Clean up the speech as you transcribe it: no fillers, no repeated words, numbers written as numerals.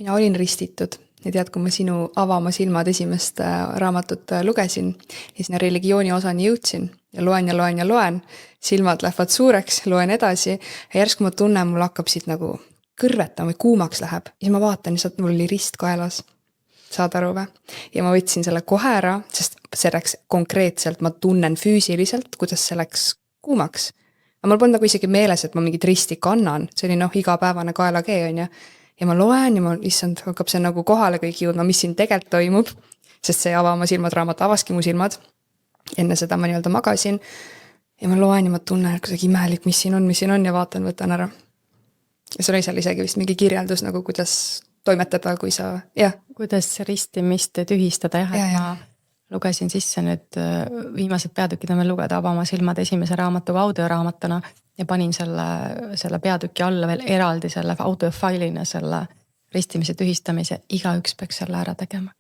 mina olin ristitud ja tead, kui ma sinu Avama silmad esimest raamatut lugesin ja sinna religiooni osani jõudsin ja loen, silmad lähevad suureks, loen edasi ja järsku ma tunnen, mul hakkab siit nagu kõrvetama või kuumaks läheb ja ma vaatan lihtsalt, mul oli rist kaelas. Saad aru või? Ja ma võtsin selle kohe ära, sest see läks konkreetselt, ma tunnen füüsiliselt, kuidas see läks kuumaks. Aga mul polnud nagu isegi meeles, et ma mingit risti kannan, see oli igapäevane kaelakee on ja. Ja ma loen ja ma issand, hakkab see nagu kohale kõik jõudma, mis siin tegelikult toimub, sest see Avama silmad raamat avaski mu silmad. Enne seda ma nii-öelda magasin ja ma loen ja ma tunnen, et kuidagi imelik, mis siin on ja vaatan, võtan ära. Ja sul oli seal isegi vist mingi kirjeldus nagu, kuidas toimetada, kui sa, jah. Kuidas ristimist tühistada, jah, et ma lugesin sisse nüüd viimased peatükid on veel lugeda Avama silmad esimese raamatuga audioraamatuna ja panin selle peatüki alla veel eraldi selle audiofailina selle ristimise tühistamise, igaüks peaks selle ära tegema.